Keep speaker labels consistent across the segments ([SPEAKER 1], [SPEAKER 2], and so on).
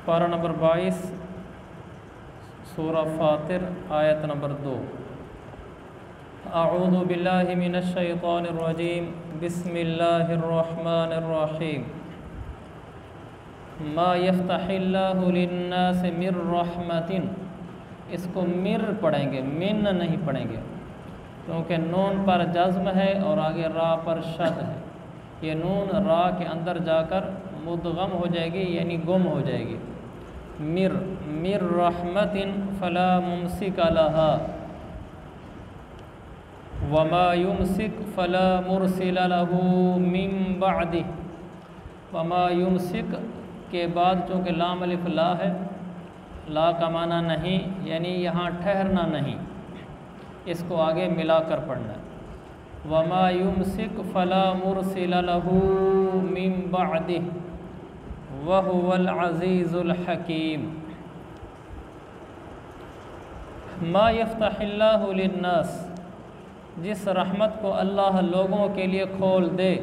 [SPEAKER 1] पारा नंबर 22 सूरा फातिर आयत नंबर 2। अऊज़ु बिल्लाहि मिनश शैतानिर रजीम बिस्मिल्लाहिर रहमानिर रहीम। मा यफ्तहिल्लाहु लिन्नासि मिर रहमतिन, इसको मिर पढ़ेंगे, मिन नहीं पढ़ेंगे, क्योंकि नून पर जज़्म है और आगे रा पर शद है। ये नून रा के अंदर जाकर मुदगम हो जाएगी, यानी गुम हो जाएगी। मिर मिर रहमतिन फला मुमसिक लहा वमा युमसिक फला मुरसिल लहू मिन बादी। वमा युमसिक के बाद चूँकि लाम अलिफ ला है, ला का माना नहीं, यानी यहाँ ठहरना नहीं, इसको आगे मिलाकर पढ़ना है। वमा युमसिक फला मुरसिल लहू मिन बादी वहुवल अज़ीज़ुल हकीम। मा यफ्तहिल्लाहु लिन्नास, जिस रहमत को अल्लाह लोगों के लिए खोल दे,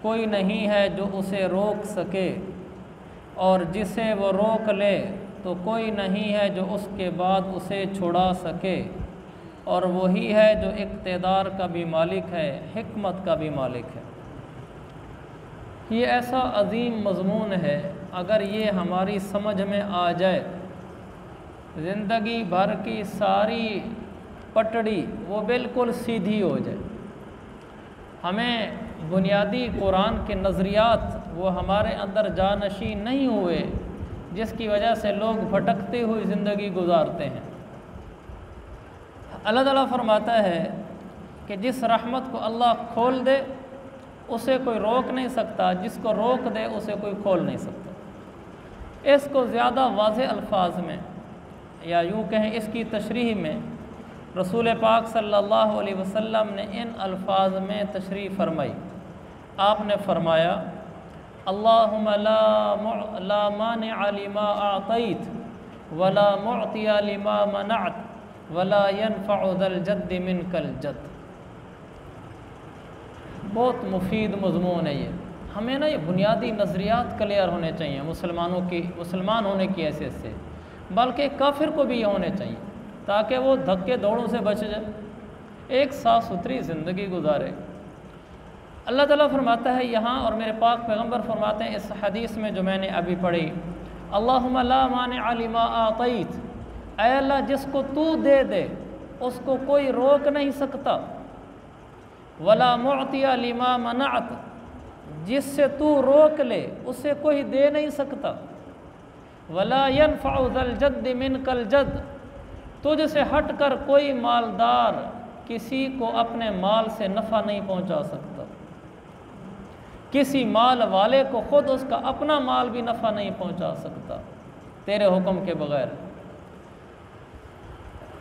[SPEAKER 1] कोई नहीं है जो उसे रोक सके, और जिसे वो रोक ले तो कोई नहीं है जो उसके बाद उसे छुड़ा सके। और वही है जो इक़्तिदार का भी मालिक है, हिकमत का भी मालिक है। ये ऐसा अजीम मज़मून है, अगर ये हमारी समझ में आ जाए, ज़िंदगी भर की सारी पटड़ी वो बिल्कुल सीधी हो जाए। हमें बुनियादी कुरान के नज़रियात वो हमारे अंदर जानशीं नहीं हुए, जिसकी वजह से लोग भटकते हुए ज़िंदगी गुजारते हैं। अल्लाह ताला फरमाता है कि जिस रहमत को अल्लाह खोल दे उसे कोई रोक नहीं सकता, जिसको रोक दे उसे कोई खोल नहीं सकता। इसको ज़्यादा वाज़े अल्फाज में, या यूँ कहें इसकी तशरीह में, रसूल पाक सल्लल्लाहु अलैहि वसल्लम ने इन अल्फाज में तशरीह फरमाई। आपने फरमाया, अल्लाहुम्मा ला मानिअ लिमा अअतैत वला मुअतिया लिमा मनअत वला यनफ़उ ज़ल जद्दि मिनकल जद्द। बहुत मुफीद मज़मून है ये। हमें ना ये बुनियादी नज़रियात क्लियर होने चाहिए मुसलमानों की, मुसलमान होने की हैसियत से, बल्कि काफिर को भी ये होने चाहिए, ताकि वो धक्के दौड़ों से बच जाए, एक साफ़ सुथरी ज़िंदगी गुजारे। अल्लाह ताला फरमाता है यहाँ, और मेरे पाक पैगम्बर फरमाते हैं इस हदीस में जो मैंने अभी पढ़ी, अल्लाहुम्मा ला मानिअ लिमा अअतैत, ऐ अल्लाह जिसको तू दे दे उसको कोई रोक नहीं सकता, वला मुअतिया लिमा मनअत, जिससे तू रोक ले उसे कोई दे नहीं सकता, वला यनफ़उ ज़ल जद्दि मिनकल जद्द, तुझसे हट कर कोई मालदार किसी को अपने माल से नफ़ा नहीं पहुंचा सकता। किसी माल वाले को खुद उसका अपना माल भी नफ़ा नहीं पहुंचा सकता तेरे हुक्म के बग़ैर।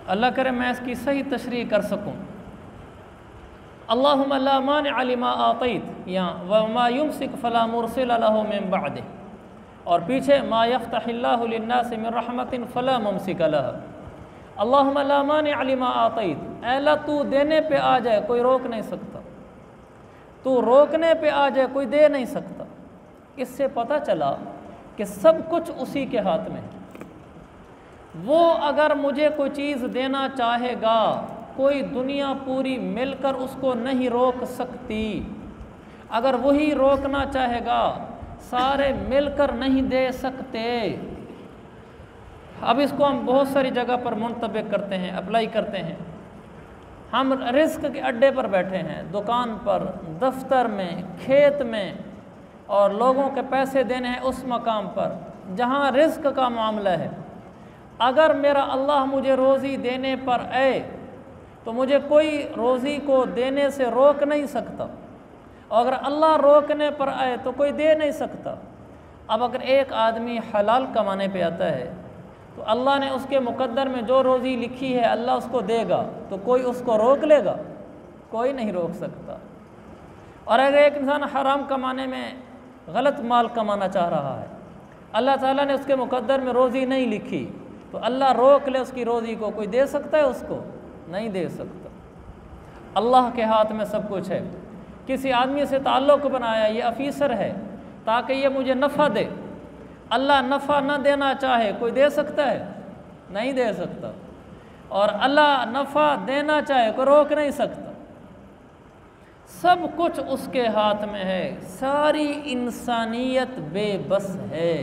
[SPEAKER 1] अल्लाह करे मैं इसकी सही तशरीह कर सकूं। अल्लाहुम्मा ला मानिअ लिमा अअतैत, यहाँ वमा युमसिक फला मुरसिल लहू मिन बादिह, और पीछे मा यफ्तहिल्लाहु लिन्नासि मिर रहमतिन फला मुमसिक लहा। अल्लाहुम्मा ला मानिअ लिमा अअतैत, ऐ अल्लाह तू देने पे आ जाए कोई रोक नहीं सकता, तू रोकने पे आ जाए कोई दे नहीं सकता। इससे पता चला कि सब कुछ उसी के हाथ में है। वो अगर मुझे कोई चीज़ देना चाहेगा, कोई दुनिया पूरी मिलकर उसको नहीं रोक सकती। अगर वही रोकना चाहेगा, सारे मिलकर नहीं दे सकते। अब इसको हम बहुत सारी जगह पर मुंतबिक करते हैं, अप्लाई करते हैं। हम रिस्क के अड्डे पर बैठे हैं, दुकान पर, दफ्तर में, खेत में, और लोगों के पैसे देने हैं उस मकाम पर जहाँ रिस्क का मामला है। अगर मेरा अल्लाह मुझे रोज़ी देने पर आए तो मुझे कोई रोज़ी को देने से रोक नहीं सकता, और अगर अल्लाह रोकने पर आए तो कोई दे नहीं सकता। अब अगर एक आदमी हलाल कमाने पे आता है तो अल्लाह ने उसके मुकद्दर में जो रोज़ी लिखी है अल्लाह उसको देगा, तो कोई उसको रोक लेगा? कोई नहीं रोक सकता। और अगर एक इंसान हराम कमाने में गलत माल कमाना चाह रहा है, अल्लाह ताला ने उसके मुकद्दर में रोज़ी नहीं लिखी, तो अल्लाह रोक ले उसकी रोज़ी को, कोई दे सकता है उसको? नहीं दे सकता। अल्लाह के हाथ में सब कुछ है। किसी आदमी से ताल्लुक़ बनाया, ये ऑफिसर है ताकि ये मुझे नफ़ा दे, अल्लाह नफ़ा न देना चाहे कोई दे सकता है? नहीं दे सकता। और अल्लाह नफ़ा देना चाहे कोई रोक नहीं सकता। सब कुछ उसके हाथ में है। सारी इंसानियत बेबस है।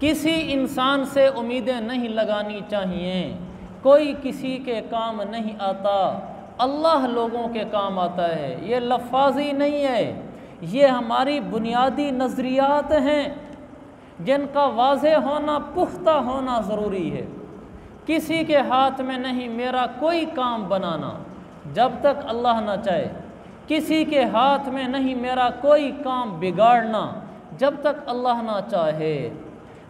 [SPEAKER 1] किसी इंसान से उम्मीदें नहीं लगानी चाहिए। कोई किसी के काम नहीं आता, अल्लाह लोगों के काम आता है। ये लफ्ज़ी नहीं है, ये हमारी बुनियादी नज़रियात हैं जिनका वाज़े होना, पुख्ता होना ज़रूरी है। किसी के हाथ में नहीं मेरा कोई काम बनाना जब तक अल्लाह ना चाहे। किसी के हाथ में नहीं मेरा कोई काम बिगाड़ना जब तक अल्लाह ना चाहे।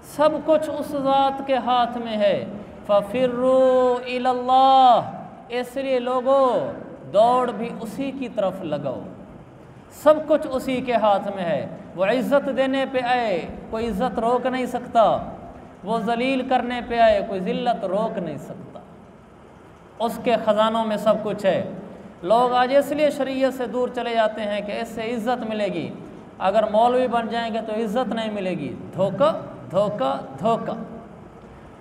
[SPEAKER 1] सब कुछ उस ज़ात के हाथ में है। फ़फ़िर्रू इलल्लाह, इसलिए लोगों दौड़ भी उसी की तरफ लगाओ। सब कुछ उसी के हाथ में है। वो इज़्ज़त देने पे आए, कोई इज़्ज़त रोक नहीं सकता। वो ज़लील करने पे आए, कोई ज़िल्लत रोक नहीं सकता। उसके ख़जानों में सब कुछ है। लोग आज इसलिए शरीयत से दूर चले जाते हैं कि इससे इज़्ज़त मिलेगी, अगर मौलवी बन जाएंगे तो इज़्ज़त नहीं मिलेगी। धोखा धोखा धोखा।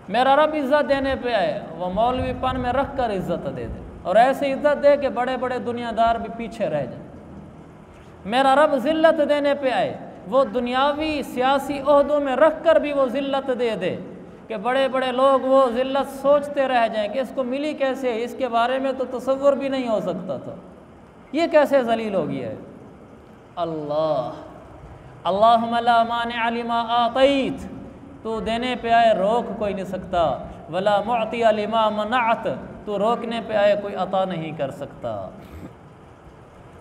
[SPEAKER 1] मेरा रब इज़्ज़त देने पे आए, वो मौलवीपन में रख कर इज़्ज़त दे दे, और ऐसे इज़्ज़त दे कि बड़े बड़े दुनियादार भी पीछे रह जाए। मेरा रब ज़िल्लत देने पे आए, वो दुनियावी सियासी ओहदों में रख कर भी वो ज़िल्लत दे दे कि बड़े बड़े लोग वो ज़िल्लत सोचते रह जाएं कि इसको मिली कैसे, इसके बारे में तो तसव्वुर भी नहीं हो सकता था, ये कैसे ज़लील हो गया है। अल्लाहुम्मा ला मानिअ लिमा आतैत, तू देने पे आए रोक कोई नहीं सकता। वला मुअतिया लिमा मनअत, तू रोकने पे आए कोई अता नहीं कर सकता।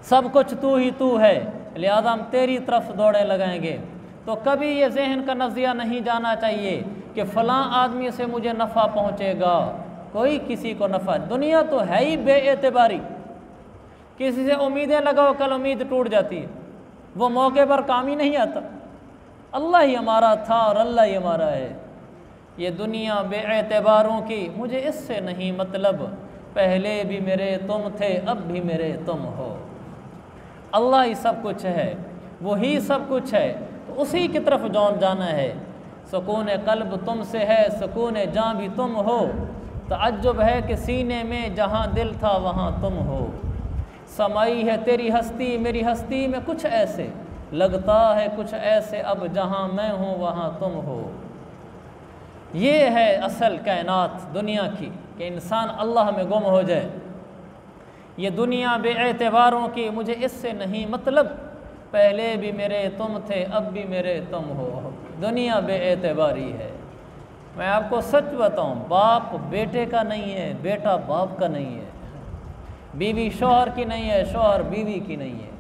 [SPEAKER 1] सब कुछ तू ही तू है, लिहाजा हम तेरी तरफ दौड़े लगाएंगे। तो कभी ये जहन का नज़रिया नहीं जाना चाहिए कि फ़लाँ आदमी से मुझे नफ़ा पहुँचेगा। कोई किसी को नफ़ा, दुनिया तो है ही बेएतबारी। किसी से उम्मीदें लगाओ, कल उम्मीद टूट जाती है, वो मौके पर काम ही नहीं आता। अल्लाह ही हमारा था और अल्लाह ही हमारा है। ये दुनिया बेएतबारों की, मुझे इससे नहीं मतलब, पहले भी मेरे तुम थे अब भी मेरे तुम हो। अल्लाह ही सब कुछ है, वही सब कुछ है, तो उसी की तरफ जाना है। सुकून कल्ब तुमसे है, सुकून जान भी तुम हो। तअज्जुब है कि सीने में जहाँ दिल था वहाँ तुम हो। समाई है तेरी हस्ती मेरी हस्ती में कुछ ऐसे, लगता है कुछ ऐसे अब जहाँ मैं हूँ वहाँ तुम हो। ये है असल कायनात दुनिया की कि इंसान अल्लाह में गुम हो जाए। ये दुनिया बेएतबारों की, मुझे इससे नहीं मतलब, पहले भी मेरे तुम थे अब भी मेरे तुम हो। दुनिया बेएतबारी है। मैं आपको सच बताऊं, बाप बेटे का नहीं है, बेटा बाप का नहीं है, बीवी शौहर की नहीं है, शौहर बीवी की नहीं है,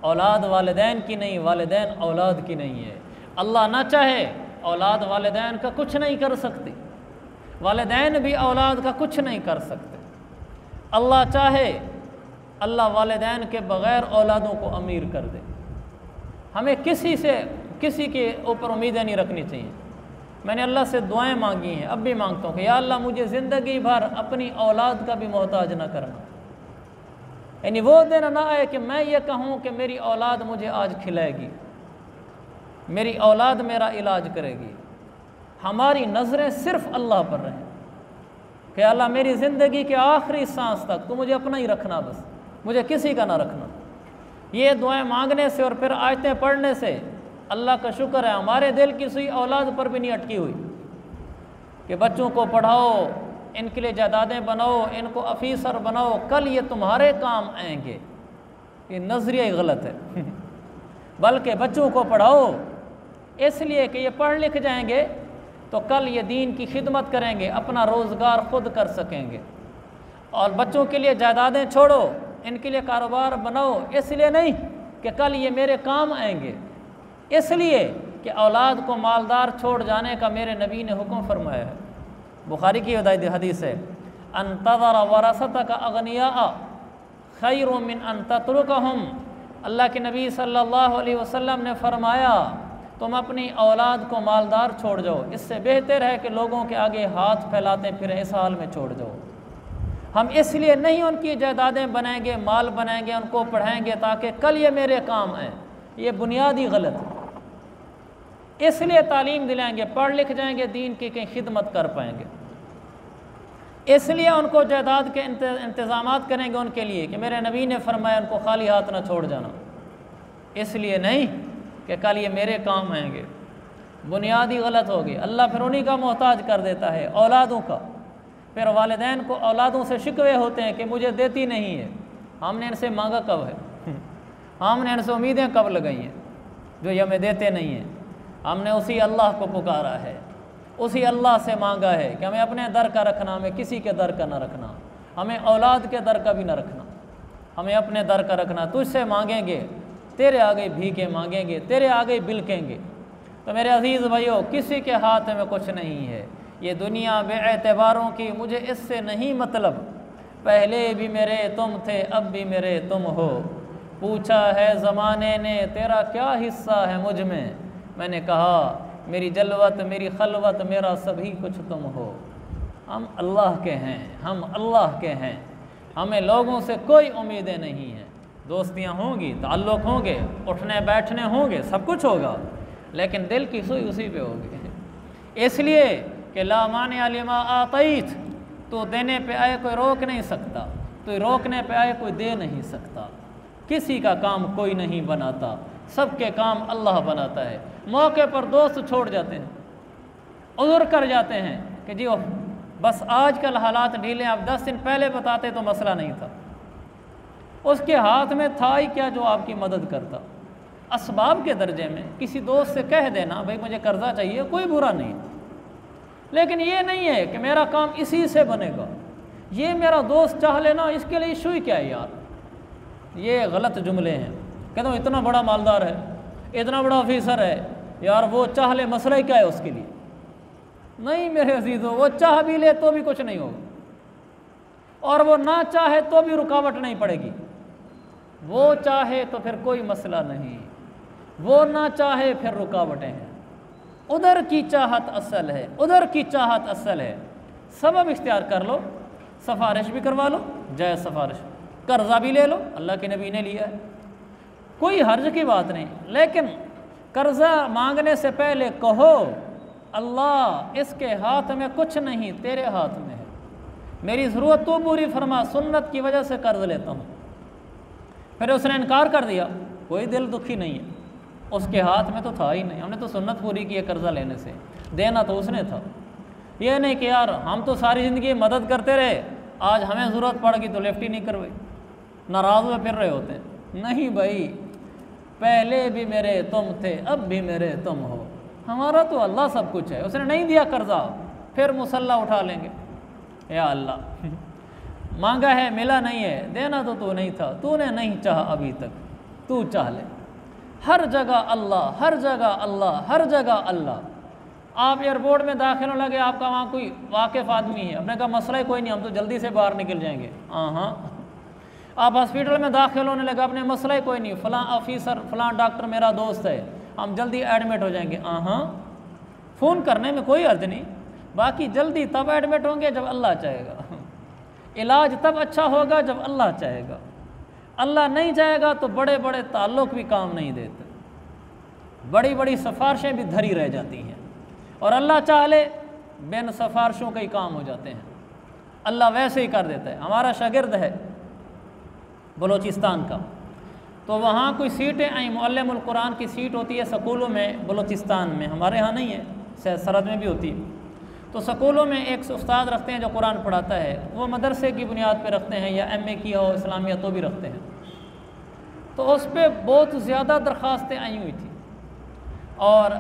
[SPEAKER 1] औलाद वालिदैन की नहीं, वालिदैन औलाद की नहीं है। अल्लाह ना चाहे औलाद वालिदैन का कुछ नहीं कर सकती, वालिदैन भी औलाद का कुछ नहीं कर सकते। अल्लाह चाहे अल्लाह वालिदैन के बग़ैर औलादों को अमीर कर दे। हमें किसी के ऊपर उम्मीदें नहीं रखनी चाहिए। मैंने अल्लाह से दुआएं मांगी हैं, अब भी मांगता हूँ कि या अल्लाह मुझे ज़िंदगी भर अपनी औलाद का भी मोहताज ना करना। यानी वो दिन ना आए कि मैं ये कहूँ कि मेरी औलाद मुझे आज खिलाएगी, मेरी औलाद मेरा इलाज करेगी। हमारी नज़रें सिर्फ़ अल्लाह पर रहें कि अल्लाह मेरी ज़िंदगी के आखिरी सांस तक तो मुझे अपना ही रखना, बस मुझे किसी का ना रखना। ये दुआएं मांगने से और फिर आयतें पढ़ने से अल्लाह का शुक्र है हमारे दिल की सुई औलाद पर भी नहीं अटकी हुई कि बच्चों को पढ़ाओ, इनके लिए जायदादें बनाओ, इनको अफीसर बनाओ, कल ये तुम्हारे काम आएंगे। ये नज़रिया ही गलत है। बल्कि बच्चों को पढ़ाओ इसलिए कि ये पढ़ लिख जाएंगे तो कल ये दीन की खिदमत करेंगे, अपना रोज़गार खुद कर सकेंगे। और बच्चों के लिए जायदादें छोड़ो, इनके लिए कारोबार बनाओ, इसलिए नहीं कि कल ये मेरे काम आएंगे, इसलिए कि औलाद को मालदार छोड़ जाने का मेरे नबी ने हुक्म फरमाया है। बुखारी की हदीस है, अंतज़र वरसतक अगनिया खैरुम मिन अन तत्रुकहुम। अल्लाह के नबी सल्लल्लाहु अलैहि वसल्लम ने फरमाया तुम अपनी औलाद को मालदार छोड़ जाओ, इससे बेहतर है कि लोगों के आगे हाथ फैलाते फिर इस हाल में छोड़ जाओ। हम इसलिए नहीं उनकी जायदादें बनाएंगे, माल बनाएंगे, उनको पढ़ाएंगे ताकि कल ये मेरे काम आए। ये बुनियादी गलत है। इसलिए तालीम दिलाएंगे, पढ़ लिख जाएंगे, दीन की कहीं खिदमत कर पाएंगे। इसलिए उनको जायदाद के इंतज़ामात करेंगे उनके लिए कि मेरे नबी ने फरमाया उनको खाली हाथ ना छोड़ जाना। इसलिए नहीं कि कल ये मेरे काम आएंगे। बुनियादी गलत होगी। अल्लाह फिर उन्हीं का मोहताज कर देता है, औलादों का। फिर वालिदैन को औलादों से शिकवे होते हैं कि मुझे देती नहीं है। हमने इनसे मांगा कब है? हमने इनसे उम्मीदें कब लगाई हैं जो ये हमें देते नहीं हैं? हमने उसी अल्लाह को पुकारा है, उसी अल्लाह से मांगा है कि हमें अपने दर का रखना, हमें किसी के दर का ना रखना, हमें औलाद के दर का भी ना रखना, हमें अपने दर का रखना। तुझसे मांगेंगे, तेरे आगे भीखे मांगेंगे, तेरे आगे बिलकेंगे। तो मेरे अजीज़ भाइयों, किसी के हाथ में कुछ नहीं है। ये दुनिया बेएतबारों की, मुझे इससे नहीं मतलब। पहले भी मेरे तुम थे, अब भी मेरे तुम हो। पूछा है ज़माने ने तेरा क्या हिस्सा है मुझ में, मैंने कहा मेरी जलवत, मेरी खलवत, मेरा सभी कुछ तुम हो। हम अल्लाह के हैं, हम अल्लाह के हैं। हमें लोगों से कोई उम्मीदें नहीं हैं। दोस्तियाँ होंगी, ताल्लुक़ होंगे, उठने बैठने होंगे, सब कुछ होगा, लेकिन दिल की सुई उसी पे होगी। इसलिए कि ला मानिअ लिमा आतैत, तो देने पे आए कोई रोक नहीं सकता, तो रोकने पे आए कोई दे नहीं सकता। किसी का काम कोई नहीं बनाता, सबके काम अल्लाह बनाता है। मौके पर दोस्त छोड़ जाते हैं, उज़्र कर जाते हैं कि जी बस आजकल हालात ढीले, आप 10 दिन पहले बताते तो मसला नहीं था। उसके हाथ में था ही क्या जो आपकी मदद करता। असबाब के दर्जे में किसी दोस्त से कह देना भाई मुझे कर्जा चाहिए, कोई बुरा नहीं, लेकिन ये नहीं है कि मेरा काम इसी से बनेगा, ये मेरा दोस्त चाह लेना इसके लिए इशू ही क्या है यार। ये गलत जुमले हैं। कहता हूँ इतना बड़ा मालदार है, इतना बड़ा ऑफिसर है यार, वो चाह ले, मसला ही क्या है उसके लिए। नहीं मेरे अजीज़ों, वो चाह भी ले तो भी कुछ नहीं होगा, और वो ना चाहे तो भी रुकावट नहीं पड़ेगी। वो चाहे तो फिर कोई मसला नहीं, वो ना चाहे फिर रुकावटें हैं। उधर की चाहत असल है, उधर की चाहत असल है। सबब इख्तियार कर लो, सफारिश भी करवा लो, जायज़ सफारिश, कर्जा भी ले लो, अल्लाह के नबी ने लिया है, कोई हर्ज की बात नहीं। लेकिन कर्जा मांगने से पहले कहो अल्लाह इसके हाथ में कुछ नहीं, तेरे हाथ में है, मेरी ज़रूरत तो पूरी फरमा, सुन्नत की वजह से कर्ज लेता हूँ। फिर उसने इनकार कर दिया, कोई दिल दुखी नहीं है, उसके हाथ में तो था ही नहीं, हमने तो सुन्नत पूरी की है कर्जा लेने से, देना तो उसने था। ये नहीं कि यार हम तो सारी ज़िंदगी मदद करते रहे, आज हमें ज़रूरत पड़ गई तो लेफ्ट ही नहीं करवाई, नाराज़ में फिर रहे होते हैं। नहीं भाई, पहले भी मेरे तुम थे, अब भी मेरे तुम हो। हमारा तो अल्लाह सब कुछ है, उसने नहीं दिया कर्जा, फिर मुसल्ला उठा लेंगे, या अल्लाह मांगा है मिला नहीं है, देना तो तू नहीं था, तूने नहीं चाहा अभी तक, तू चाह ले। हर जगह अल्लाह, हर जगह अल्लाह, हर जगह अल्लाह। आप एयरपोर्ट में दाखिल होने लगे, आपका वहाँ कोई वाकिफ़ आदमी है, अपने का मसला ही कोई नहीं, हम तो जल्दी से बाहर निकल जाएंगे। हाँ, आप हॉस्पिटल में दाखिल होने लगे, अपने मसला ही कोई नहीं, फ़लाँ ऑफिसर फ़लाँ डॉक्टर मेरा दोस्त है, हम जल्दी एडमिट हो जाएंगे। हाँ, फ़ोन करने में कोई अर्थ नहीं, बाकी जल्दी तब एडमिट होंगे जब अल्लाह चाहेगा, इलाज तब अच्छा होगा जब अल्लाह चाहेगा। अल्लाह नहीं चाहेगा तो बड़े बड़े ताल्लुक़ भी काम नहीं देते, बड़ी बड़ी सिफारिशें भी धरी रह जाती हैं, और अल्लाह चाह ले बिन सिफारिशों के ही काम हो जाते हैं। अल्लाह वैसे ही कर देता है। हमारा शागिर्द है बलोचिस्तान का, तो वहाँ कोई सीटें आई, मुअल्लिमुल कुरान की सीट होती है स्कूलों में बलोचिस्तान में, हमारे यहाँ नहीं है, सरहद में भी होती है। तो स्कूलों में एक उस्ताद रखते हैं जो कुरान पढ़ाता है, वो मदरसे की बुनियाद पे रखते हैं, या एमए की हो इस्लामिया तो भी रखते हैं। तो उस पर बहुत ज़्यादा दरख्वास्तें आई हुई थी, और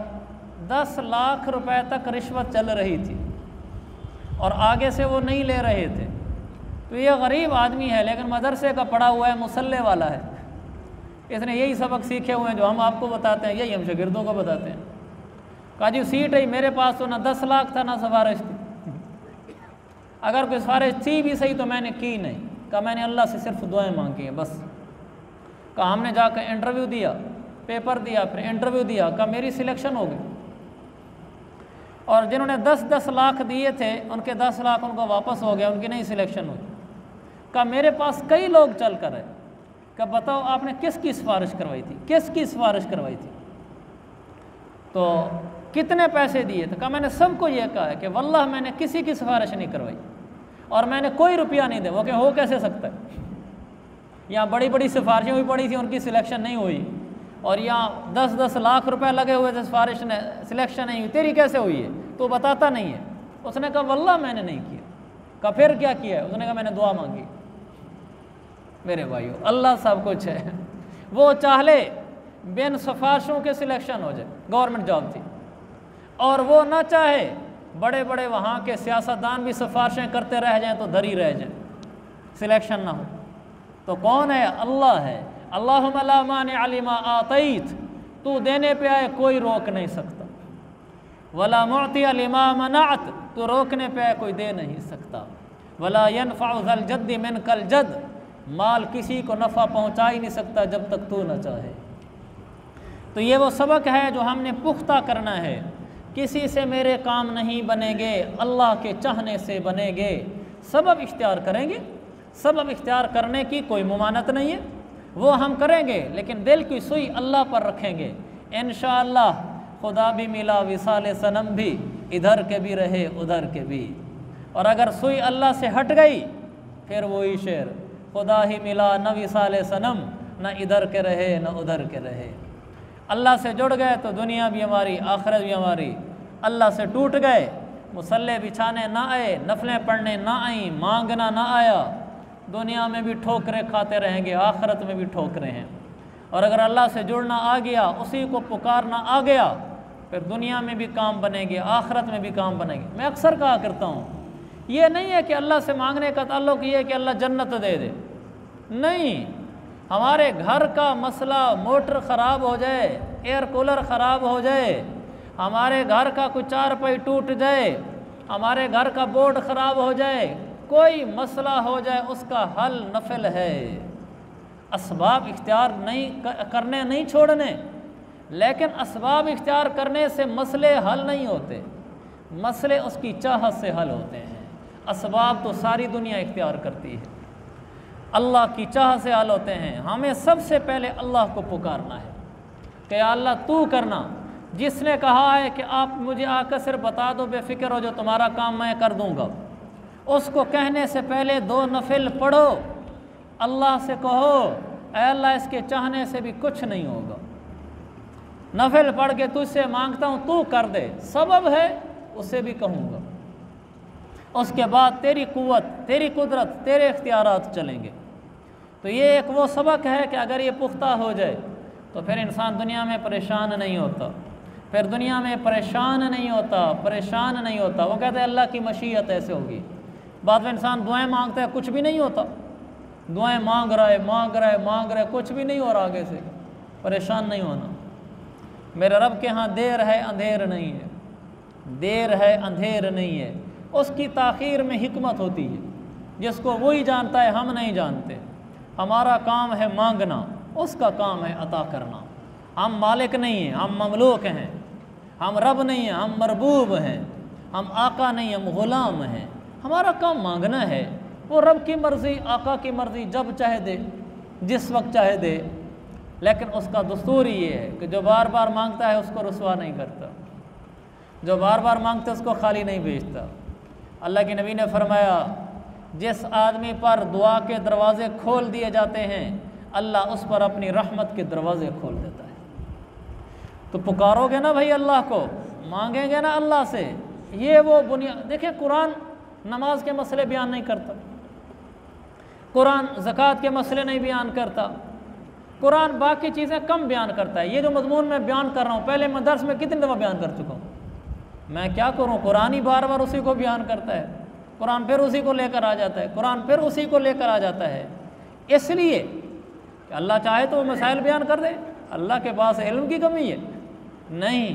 [SPEAKER 1] 10 लाख रुपए तक रिश्वत चल रही थी, और आगे से वो नहीं ले रहे थे। तो ये गरीब आदमी है, लेकिन मदरसे का पढ़ा हुआ है, मुसल्ले वाला है, इसने यही सबक सीखे हुए हैं जो हम आपको बताते हैं, यही हम शागिर्दों को बताते हैं। कहा जी सीट है मेरे पास, तो ना 10 लाख था ना सिफारिश थी, अगर कोई सिफारिश थी भी सही तो मैंने की नहीं। कहा मैंने अल्लाह से सिर्फ दुआएं मांगी हैं बस। कहा हमने जाकर इंटरव्यू दिया, पेपर दिया, फिर इंटरव्यू दिया, कहा मेरी सिलेक्शन हो गई, और जिन्होंने 10-10 लाख दिए थे उनके 10 लाख उनको वापस हो गया, उनकी नहीं सिलेक्शन हुई। कहा मेरे पास कई लोग चल कर है, कहा बताओ आपने किसकी सिफारिश करवाई थी, किसकी सिफारिश करवाई थी। तो कितने पैसे दिए? तो कहा मैंने सबको ये कहा है कि वल्लाह मैंने किसी की सिफारिश नहीं करवाई और मैंने कोई रुपया नहीं दिया। वो क्या हो कैसे सकता है? यहाँ बड़ी बड़ी सिफारिशें हुई पड़ी थी, उनकी सिलेक्शन नहीं हुई, और यहाँ 10-10 लाख रुपए लगे हुए थे, सिफारिश ने सिलेक्शन नहीं हुई, तेरी कैसे हुई है? तो बताता नहीं है। उसने कहा वल्लाह मैंने नहीं किया। कहा फिर क्या किया है? उसने कहा मैंने दुआ मांगी। मेरे भाइयों, अल्लाह सब कुछ है। वो चाहले बिन सिफारिशों के सिलेक्शन हो जाए, गवर्नमेंट जॉब थी, और वो ना चाहे बड़े बड़े वहाँ के सियासतदान भी सिफारिशें करते रह जाएं तो धरी रह जाए, सिलेक्शन ना हो। तो कौन है? अल्लाह है। अल्लाहुम्मा ला मानिअ लिमा आतैत, तू देने पे आए कोई रोक नहीं सकता। वला मुअतिय लिमा मनाअत, तू रोकने पे आए कोई दे नहीं सकता। वला यनफ़अु ज़ल जद्दि मिनकल जद्द, माल किसी को नफ़ा पहुँचा ही नहीं सकता जब तक तू न चाहे। तो ये वो सबक है जो हमने पुख्ता करना है। किसी से मेरे काम नहीं बनेंगे, अल्लाह के चाहने से बनेंगे। सबब इख्तियार करेंगे, सबब इख्तियार करने की कोई मुमानत नहीं है, वो हम करेंगे, लेकिन दिल की सुई अल्लाह पर रखेंगे। इंशाअल्लाह खुदा भी मिला, विसाल सनम भी, इधर के भी रहे उधर के भी। और अगर सुई अल्लाह से हट गई फिर वही शेर, खुदा ही मिला न विसाल सनम, न इधर के रहे न उधर के रहे। अल्लाह से जुड़ गए तो दुनिया भी हमारी, आखिरत भी हमारी। अल्लाह से टूट गए, मुसल्ले बिछाने ना आए, नफलें पढ़ने ना आई, मांगना ना आया, दुनिया में भी ठोकरें खाते रहेंगे, आखिरत में भी ठोकरें हैं। और अगर अल्लाह से जुड़ना आ गया, उसी को पुकारना आ गया, फिर दुनिया में भी काम बनेंगे, आखिरत में भी काम बनेंगे। मैं अक्सर कहा करता हूँ, ये नहीं है कि अल्लाह से मांगने का ताल्लुक़ ये है कि अल्लाह जन्नत दे दे, नहीं। हमारे घर का मसला, मोटर ख़राब हो जाए, एयर कूलर ख़राब हो जाए, हमारे घर का कुछ चारपाई टूट जाए, हमारे घर का बोर्ड ख़राब हो जाए, कोई मसला हो जाए, उसका हल नफल है। असबाब इख्तियार नहीं करने नहीं छोड़ने, लेकिन असबाब इख्तियार करने से मसले हल नहीं होते, मसले उसकी चाहत से हल होते हैं। असबाब तो सारी दुनिया इख्तियार करती है, अल्लाह की चाह से हल होते हैं। हमें सबसे पहले अल्लाह को पुकारना है कि अल्लाह तू करना। जिसने कहा है कि आप मुझे आकर सिर्फ बता दो, बेफिक्र हो जो, तुम्हारा काम मैं कर दूंगा, उसको कहने से पहले 2 नफिल पढ़ो, अल्लाह से कहो ऐ अल्लाह इसके चाहने से भी कुछ नहीं होगा, नफिल पढ़ के तुझसे मांगता हूँ तू कर दे, सबब है उसे भी कहूँगा। उसके बाद तेरी कुव्वत, तेरी कुदरत, तेरे इख्तियारात चलेंगे। तो ये एक वो सबक है कि अगर ये पुख्ता हो जाए तो फिर इंसान दुनिया में परेशान नहीं होता, फिर दुनिया में परेशान नहीं होता, परेशान नहीं होता। वो कहते हैं अल्लाह की मशीयत ऐसे होगी। बाद में इंसान दुआएं मांगता है, कुछ भी नहीं होता, दुआएं मांग रहा है, मांग रहा है, मांग रहा है, कुछ भी नहीं हो रहा आगे से। परेशान नहीं होना। मेरे रब के यहाँ देर है अंधेर नहीं है, देर है अंधेर नहीं है। उसकी ताख़ीर में हिकमत होती है, जिसको वही जानता है, हम नहीं जानते। हमारा काम है मांगना, उसका काम है अता करना। हम मालिक नहीं हैं, हम ममलूक हैं। हम रब नहीं हैं, हम मरबूब हैं। हम आका नहीं, हम ग़ुलाम हैं। हमारा काम मांगना है। वो रब की मर्ज़ी, आका की मर्ज़ी, जब चाहे दे, जिस वक्त चाहे दे। लेकिन उसका दस्तूर ये है कि जो बार बार मांगता है उसको रुसवा नहीं करता, जो बार बार मांगता है उसको खाली नहीं भेजता। अल्लाह के नबी ने फरमाया, जिस आदमी पर दुआ के दरवाज़े खोल दिए जाते हैं, अल्लाह उस पर अपनी रहमत के दरवाज़े खोल देता है। तो पुकारोगे ना भाई अल्लाह को, मांगेंगे ना अल्लाह से, ये वो बुनियाद। देखिए, कुरान नमाज के मसले बयान नहीं करता, कुरान ज़कात के मसले नहीं बयान करता, कुरान बाकी चीज़ें कम बयान करता है। ये जो मज़मून मैं बयान कर रहा हूँ, पहले मैं दर्स में कितनी दफ़ा बयान कर चुका हूँ। मैं क्या करूँ, कुरान ही बार बार उसी को बयान करता है, कुरान फिर उसी को लेकर आ जाता है, कुरान फिर उसी को लेकर आ जाता है। इसलिए कि अल्लाह चाहे तो वो मसाइल बयान कर दे, अल्लाह के पास इल्म की कमी है नहीं।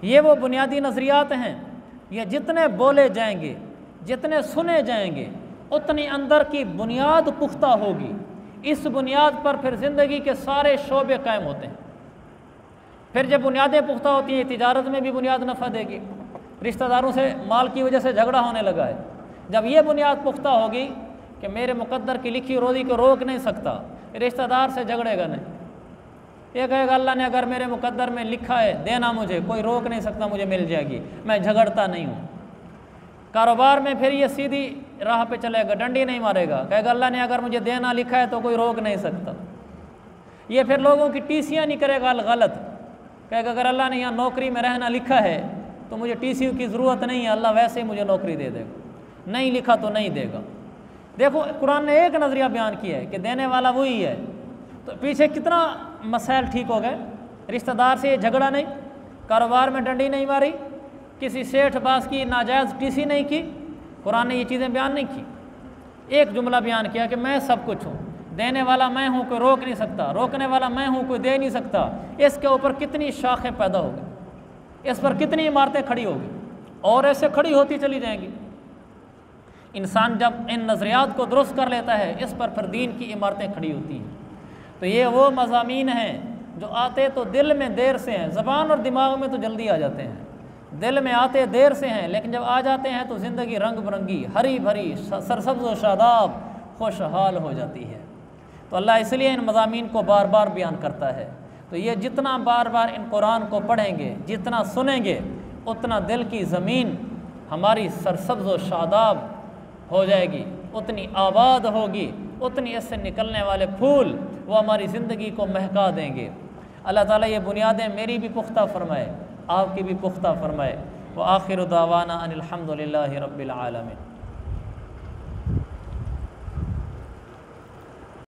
[SPEAKER 1] ये वो बुनियादी नज़रियात हैं, ये जितने बोले जाएंगे, जितने सुने जाएंगे, उतनी अंदर की बुनियाद पुख्ता होगी। इस बुनियाद पर फिर ज़िंदगी के सारे शोबे कायम होते हैं। फिर जब बुनियादें पुख्ता होती हैं, तिजारत में भी बुनियाद नफ़ा देगी। रिश्तेदारों से माल की वजह से झगड़ा होने लगा है, जब ये बुनियाद पुख्ता होगी कि मेरे मुकद्दर की लिखी रोज़ी को रोक नहीं सकता, रिश्तेदार से झगड़ेगा नहीं, ये कहेगा अल्लाह ने अगर मेरे मुकद्दर में लिखा है देना मुझे, कोई रोक नहीं सकता, मुझे मिल जाएगी, मैं झगड़ता नहीं हूँ। कारोबार में फिर ये सीधी राह पे चलेगा, डंडी नहीं मारेगा, कहेगा अल्लाह ने अगर मुझे देना लिखा है तो कोई रोक नहीं सकता। ये फिर लोगों की टीसियाँ नहीं करेगा गलत, कहेगा अगर अल्लाह ने यहाँ नौकरी में रहना लिखा है तो मुझे टीसी की ज़रूरत नहीं है, अल्लाह वैसे ही मुझे नौकरी दे देगा, नहीं लिखा तो नहीं देगा। देखो कुरान ने एक नज़रिया बयान किया है कि देने वाला वही है, तो पीछे कितना मसाइल ठीक हो गए। रिश्तेदार से झगड़ा नहीं, कारोबार में डंडी नहीं मारी, किसी सेठ बास की नाजायज़ टीसी नहीं की, कुरान ने ये चीज़ें बयान नहीं की। एक जुमला बयान किया कि मैं सब कुछ हूँ, देने वाला मैं हूँ, कोई रोक नहीं सकता, रोकने वाला मैं हूँ, कोई दे नहीं सकता। इसके ऊपर कितनी शाखें पैदा होगी, इस पर कितनी इमारतें खड़ी होगी और ऐसे खड़ी होती चली जाएंगी। इंसान जब इन नज़रियात को दुरुस्त कर लेता है, इस पर फिर दीन की इमारतें खड़ी होती हैं। तो ये वो मज़ामीन हैं जो आते तो दिल में देर से हैं, ज़बान और दिमाग में तो जल्दी आ जाते हैं, दिल में आते देर से हैं, लेकिन जब आ जाते हैं तो ज़िंदगी रंग बिरंगी, हरी भरी, सरसब्ज़ व शादाब, खुशहाल हो जाती है। तो अल्लाह इसलिए इन मज़ामीन को बार बार बयान करता है। तो ये जितना बार बार इन कुरान को पढ़ेंगे, जितना सुनेंगे, उतना दिल की ज़मीन हमारी सरसब्ज़ व शादाब हो जाएगी, उतनी आबाद होगी, उतनी इससे निकलने वाले फूल वो हमारी ज़िंदगी को महका देंगे। अल्लाह ताला ये बुनियादें मेरी भी पुख्ता फ़रमाए, आपकी भी पुख्ता फ़रमाए। व आखिर दावाना अनिल हम्दुलिल्लाहि रब्बिल आलमीन।